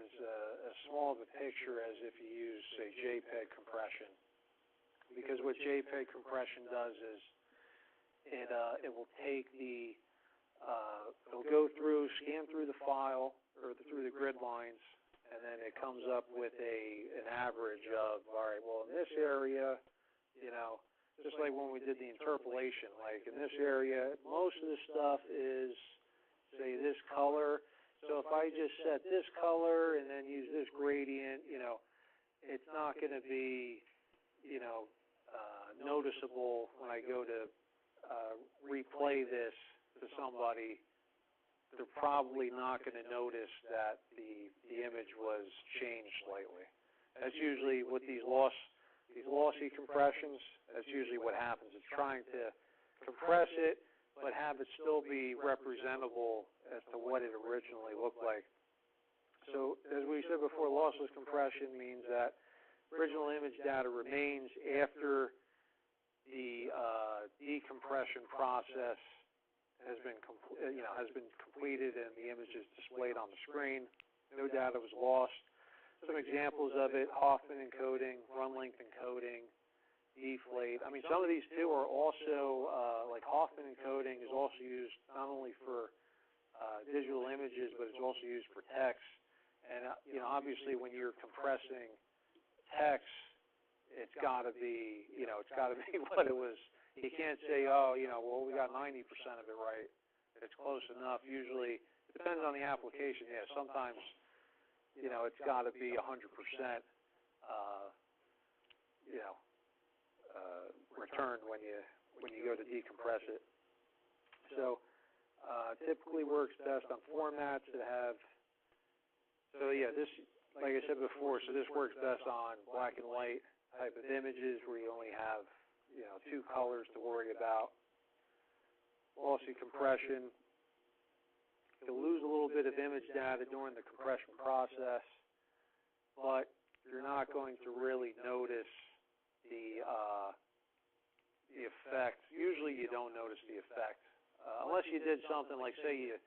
small of a picture as if you use, say, JPEG compression. Because what JPEG compression does is it will take it'll go through, scan through the file or through the grid lines, and then it comes up with an average of, all right, well, in this area, just like when we did the interpolation, like in this area, most of the stuff is, say, this color. So if I just set this color and then use this gradient, it's not going to be, noticeable when I go to replay this to somebody. They're probably not going to notice that the image was changed slightly. That's usually what these lossy compressions, that's usually what happens. It's trying to compress it, but have it still be representable as to what it originally looked like. So, as we said before, lossless compression means that original image data remains after the decompression process has been completed and the image is displayed on the screen. No data was lost. Some examples of it: Hoffman encoding, run length encoding, Deflate. I mean, some of these too are also like Hoffman encoding is also used not only for digital images, but it's also used for text. And obviously, when you're compressing text, it's gotta be, it's gotta be what it was. You can't say, oh, well, we got 90% of it right. It's close enough. Usually, it depends on the application. Yeah, sometimes, it's gotta be 100%, returned when you go to decompress it. So, typically works best on formats that have, this, like I said before, so this works best on black and white type of images where you only have, two colors to worry about. Lossy compression. You'll lose a little bit of image data during the compression process, but you're not going to really notice the effect. Usually you don't notice the effect. Unless you did something like, say, you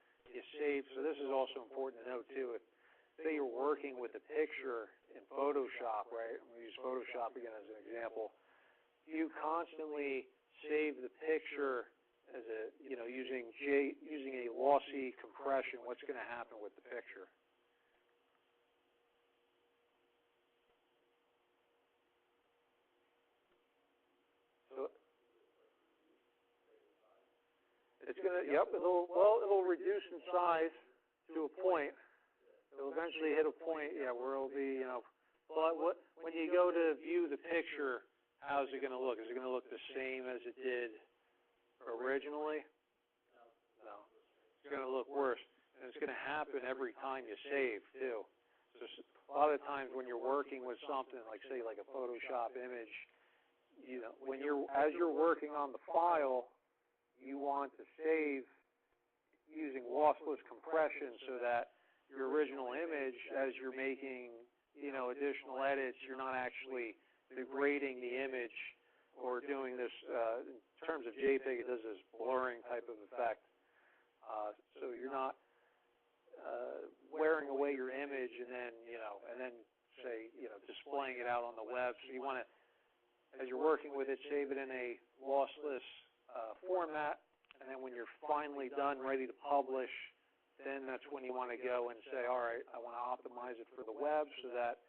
saved, so this is also important to note, too. If, say you're working with a picture in Photoshop, right? I'm going to use Photoshop again as an example. You constantly save the picture as using a lossy compression. What's going to happen with the picture? So it's going to, it'll reduce in size to a point. It'll eventually hit a point, where it'll be, but when you go to view the picture, how's it going to look? Is it going to look the same as it did originally? No. It's going to look worse. And it's going to happen every time you save, too. So a lot of times when you're working with something like, say, like a Photoshop image, as you're working on the file, you want to save using lossless compression so that your original image, as you're making, additional edits, you're not actually degrading the image or doing this, in terms of JPEG, it does this blurring type of effect. So you're not wearing away your image and then say, displaying it out on the web. So you want to, as you're working with it, save it in a lossless format, and then when you're finally done, ready to publish, then that's when you want to go and say, all right, I want to optimize it for the web so that,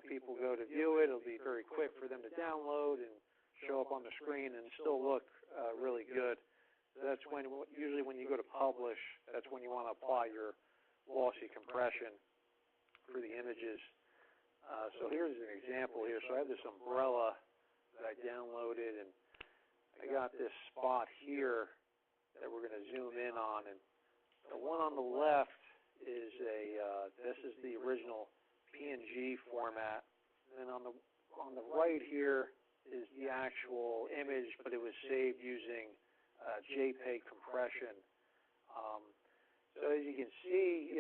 people go to view it. It'll be very quick for them to download and show up on the screen and still look really good. So that's when, usually when you go to publish, that's when you want to apply your lossy compression for the images. So here's an example here. So I have this umbrella that I downloaded, and I got this spot here that we're going to zoom in on, and the one on the left is this is the original PNG format, and then on the right here is the actual image, but it was saved using JPEG compression. So as you can see,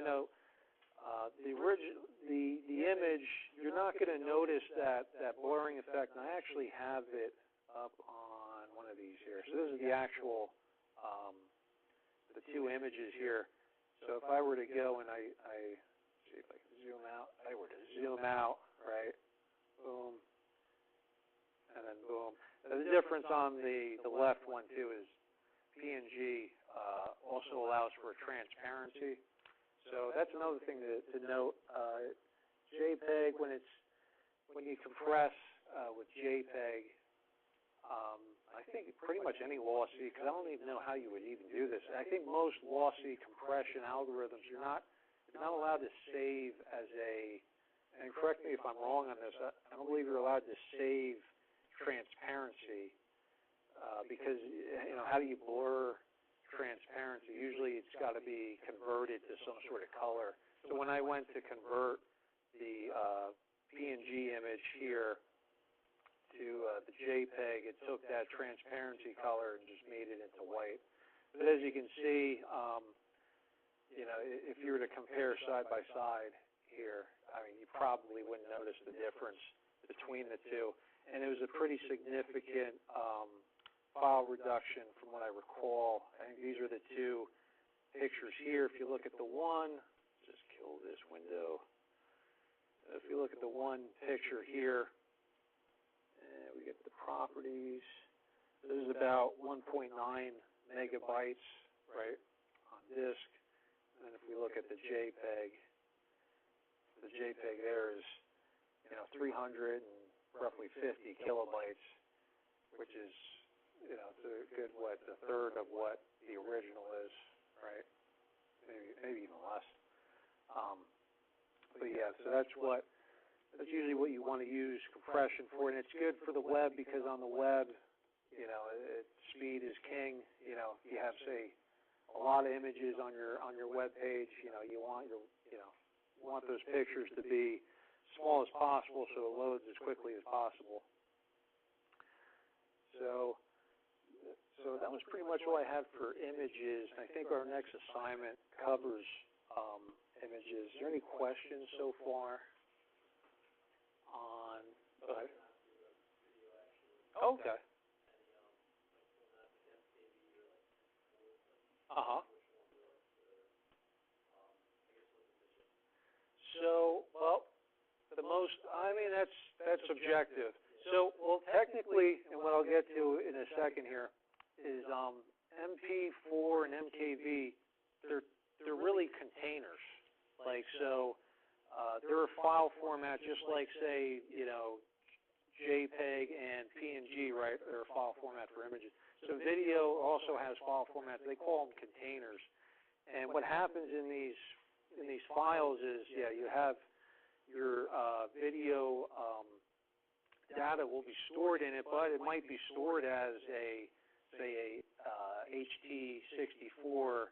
the image, you're not going to notice that blurring effect, and I actually have it up on one of these here. So this is the actual, the two images here. So if I were to go and I see if I can zoom out, if I were to zoom out, right, boom, and then boom. Now, the difference on the left one, too, is PNG also allows for transparency. So that's another thing to note. JPEG, when you compress with JPEG, I think pretty much any lossy, because I don't even know how you would even do this. I think most lossy compression algorithms, you're not allowed to save as and correct me if I'm wrong on this, I don't believe you're allowed to save transparency because, how do you blur transparency? Usually it's got to be converted to some sort of color. So when I went to convert the PNG image here to the JPEG, it took that transparency color and just made it into white. But as you can see, if you were to compare side by side here, I mean, you probably wouldn't notice the difference between the two. And it was a pretty significant file reduction from what I recall. I think these are the two pictures here. If you look at the one, just kill this window. If you look at the one picture here, we get the properties. This is about 1.9 megabytes, right, on disk. And then if we look at the JPEG there is, 300 and roughly 50 kilobytes, which is, you know, it's a good, a third of what the original is, right? Maybe even less. But yeah, so that's usually what you want to use compression for, and it's good for the web because on the web, you know, speed is king. You know, if you have, say, a lot of images on your web page, you know, you want those pictures to be small as possible so it loads as quickly as possible. So that was pretty much all I had for images. I think our next assignment covers images. Is there any questions so far on? Go ahead. Okay. Uh-huh. So, well, that's subjective. So, well, technically, and what I'll get to in a second here, is MP4 and MKV, they're really containers. Like, so, they're a file format just like, say, you know, JPEG and PNG, right? They're a file format for images. So video also has file formats. They call them containers. And what happens in these files is, yeah, you have your video data will be stored in it, but it might be stored as say a HT64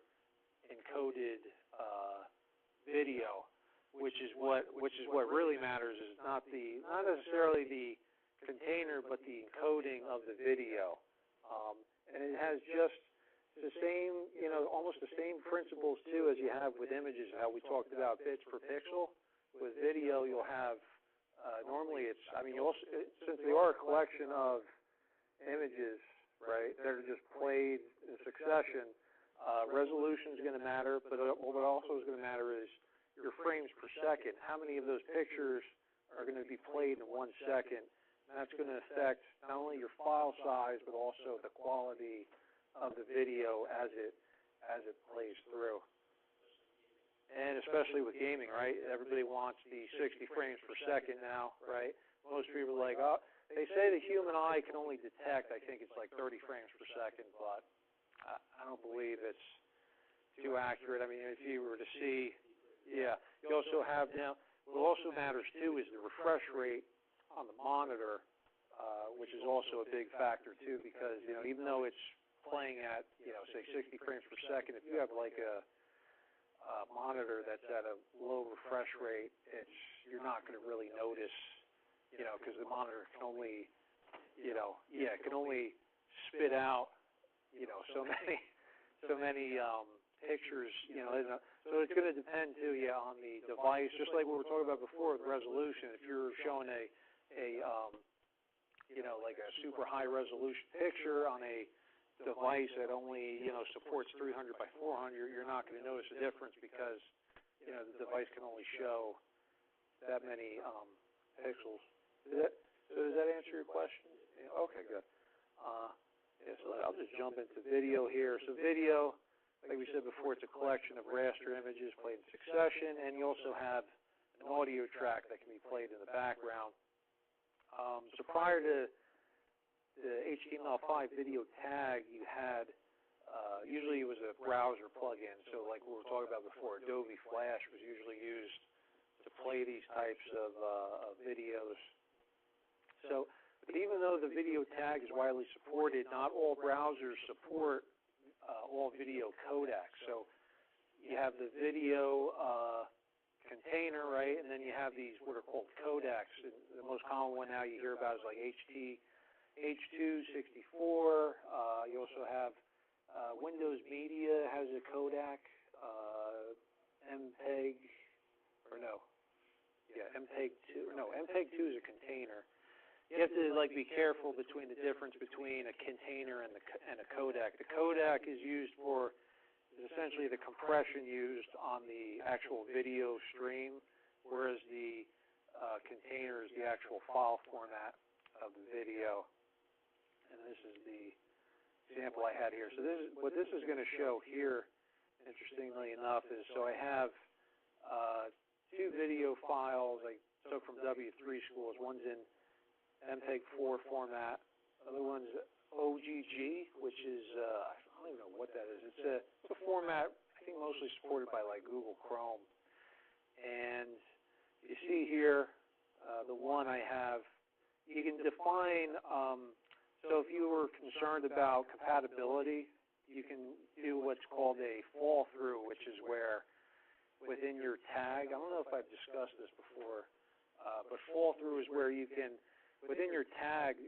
encoded video, which is what really matters is not necessarily the container, but the encoding of the video. And it has just the same, you know, almost the same principles too as you have with images, how we talked about bits per pixel. With video, you'll have normally since they are a collection of images, right? They're just played in succession. Resolution is going to matter, but what also is going to matter is your frames per second. How many of those pictures are going to be played in 1 second? And that's going to affect not only your file size, but also the quality of the video as it plays through. And especially with gaming, right? Everybody wants the 60 frames per second now, right? Most people are like, oh, they say the human eye can only detect, I think it's like 30 frames per second, but I don't believe it's too accurate. I mean, if you were to see, yeah, you also have now, what also matters too is the refresh rate on the monitor, which is also a big factor too, because, you know, even though it's playing at, you know, say 60 frames per second, if you have like a monitor that's at a low refresh rate, you're not going to really notice, you know, because the monitor can only, you know, it can only spit out, you know, so many pictures, you know. So it's going to depend too, on the device, just like we were talking about before with resolution. If you're showing a you know, like a super high resolution picture on a device that only, you know, supports 300 by 400, you're not going to notice a difference because, you know, the device can only show that many pixels. Does that answer your question? Yeah, okay, good. So I'll just jump into video here. So video, like we said before, it's a collection of raster images played in succession, and you also have an audio track that can be played in the background. So prior to the HTML5 video tag, you had, usually it was a browser plugin. So like we were talking about before, Adobe Flash was usually used to play these types of videos. So, but even though the video tag is widely supported, not all browsers support all video codecs. So you have the video container, right, and then you have these what are called codecs. And the most common one now you hear about is like H.264. You also have Windows Media has a codec. MPEG, or no, MPEG-2. No, MPEG-2 is a container. You have to like be careful between the difference between a container and a codec. The codec is used for essentially the compression used on the actual video stream, whereas the container is the actual file format of the video. And this is the example I had here. So what this is going to show here, interestingly enough, is so I have two video files I took from W3 schools. One's in MPEG-4 format. Other one's OGG, which is, I don't even know what that is. It's a format, I think mostly supported by like Google Chrome. And you see here, the one I have, you can define, so if you were concerned about compatibility, you can do what's called a fall-through, which is where within your tag, I don't know if I've discussed this before, but fall-through is where you can, within your tag,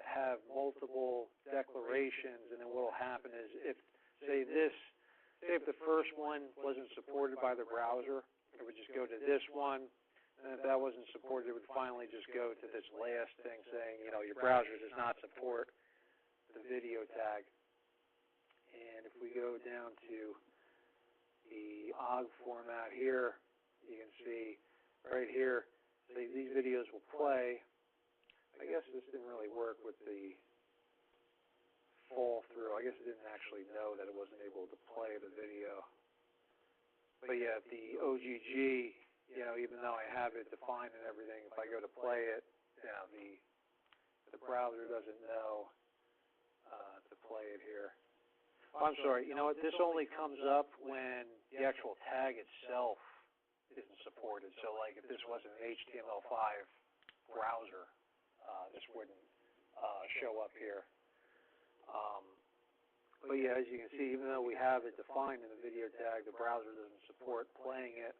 have multiple declarations, and then what will happen is if, say if the first one wasn't supported by the browser, it would just go to this one, and if that wasn't supported, it would finally just go to this last thing saying, you know, your browser does not support the video tag. And if we go down to the OGG format here, you can see right here, say these videos will play. I guess this didn't really work with the fall through. I guess it didn't actually know that it wasn't able to play the video. But yeah, the OGG, you know, even though I have it defined and everything, if I go to play it, you know, the browser doesn't know to play it here. Oh, I'm sorry, you know what, this only comes up when the actual tag itself isn't supported. So like if this wasn't an HTML5 browser, this wouldn't show up here. But yeah, as you can see, even though we have it defined in the video tag, the browser doesn't support playing it.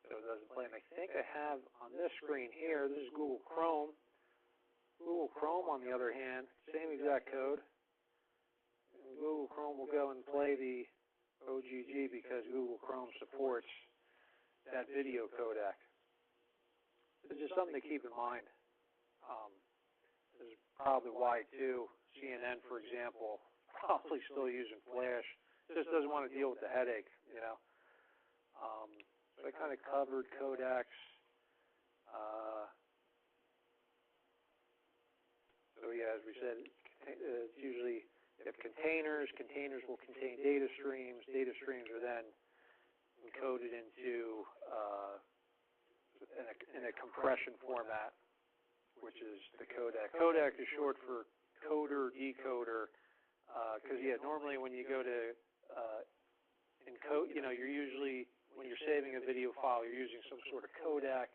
So it doesn't play. And I think I have on this screen here, this is Google Chrome. Google Chrome, on the other hand, same exact code. And Google Chrome will go and play the OGG because Google Chrome supports that video codec. It's just something to keep in mind. This is probably why, too, CNN, for example, probably still using Flash. Just doesn't want to deal with the headache, you know. So I kind of covered codecs. So yeah, as we said, it's usually you have containers. Containers will contain data streams. Data streams are then encoded into in a compression format, which is the codec. Codec is short for coder, decoder, because yeah, normally when you go to encode, you know, you're usually, when you're saving a video file, you're using some sort of codec,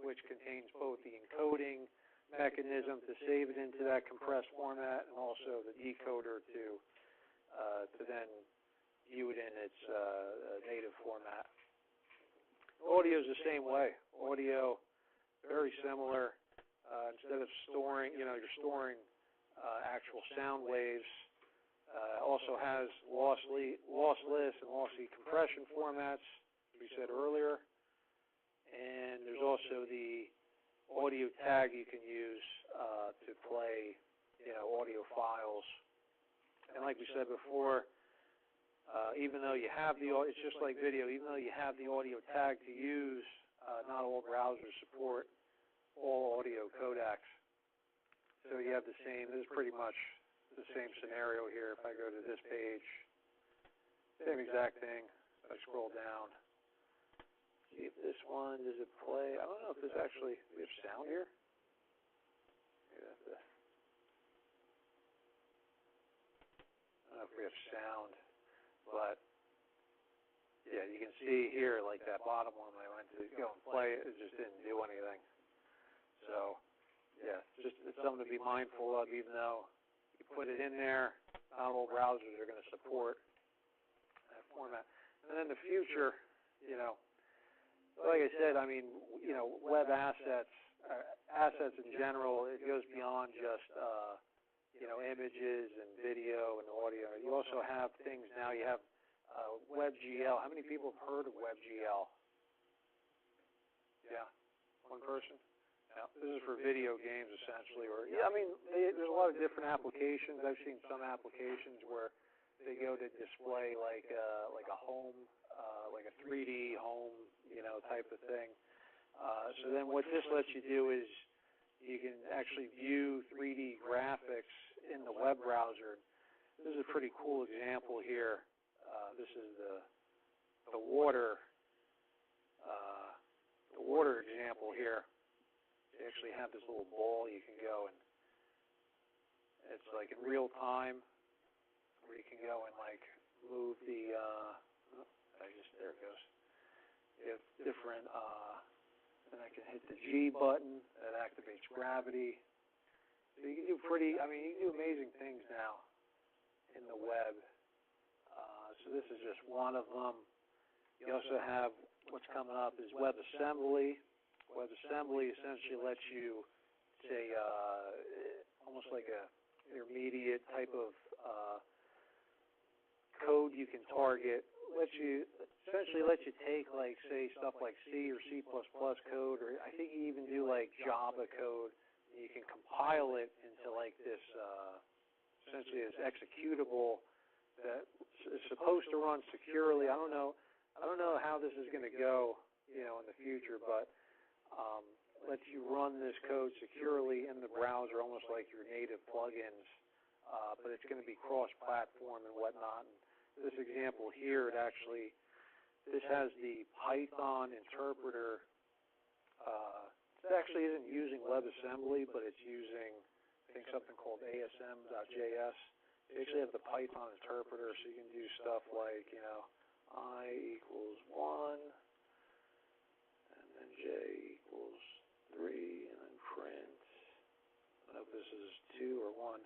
which contains both the encoding mechanism to save it into that compressed format, and also the decoder to then view it in its native format. Audio is the same way. Audio, very similar. Instead of storing, you know, you're storing actual sound waves. Also has lossless and lossy compression formats, as we said earlier. And there's also the audio tag you can use to play, you know, audio files. And like we said before, even though you have it's just like video, even though you have the audio tag to use, not all browsers support all audio codecs. So you have the same, this is pretty much the same scenario here. If I go to this page, same exact thing. If I scroll down, see if this one, does it play? I don't know if there's actually, do we have sound here? Maybe that's the, I don't know if we have sound, but yeah, you can see here, like that bottom one when I went to go and play it, it just didn't do anything. So yeah, it's something to be mindful of, even though you put it in there, not all browsers are going to support that format. And then the future, you know, like I said, I mean, you know, web assets, assets in general, it goes beyond just, you know, images and video and audio. You also have things now, you have WebGL. How many people have heard of WebGL? Yeah, one person? Yeah, this is for video games, essentially. Or yeah, I mean, there's a lot of different applications. I've seen some applications where they go to display like a home, like a 3D home, you know, type of thing. So then what this lets you do is you can actually view 3D graphics in the web browser. This is a pretty cool example here. This is the water example here. You actually have this little ball you can go like in real time, where you can go and like move the, there it goes. You have different, and I can hit the G button, that activates gravity. So you can do you can do amazing things now in the web. So this is just one of them. You also have, what's coming up is WebAssembly. WebAssembly essentially lets you, say, almost like a intermediate type of code you can target. Essentially lets you take, like, say, stuff like C or C++ code, or I think you even do, like, Java code. And you can compile it into, like, this, essentially this executable that is supposed to run securely. I don't know how this is going to go, in the future, but lets you run this code securely in the browser, almost like your native plugins. But it's going to be cross-platform and whatnot. And this example here, this has the Python interpreter. It actually isn't using WebAssembly, but it's using, I think, something called ASM.js. You actually have the Python interpreter, so you can do stuff like, I equals 1, and then J equals 3, and then print. I don't know if this is 2 or 1,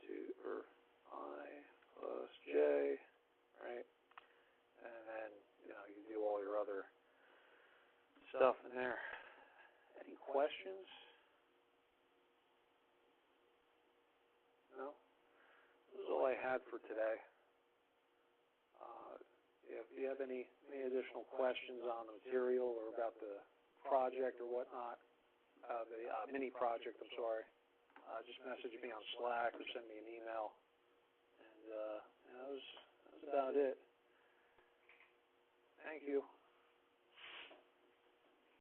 2, or I plus J, right? And then, you can do all your other stuff in there. Any questions? No? This is all I had for today. If you have any additional questions on the material or about the project or whatnot, the mini project, I'm sorry, just message me on Slack or send me an email. And that was about it. Thank you.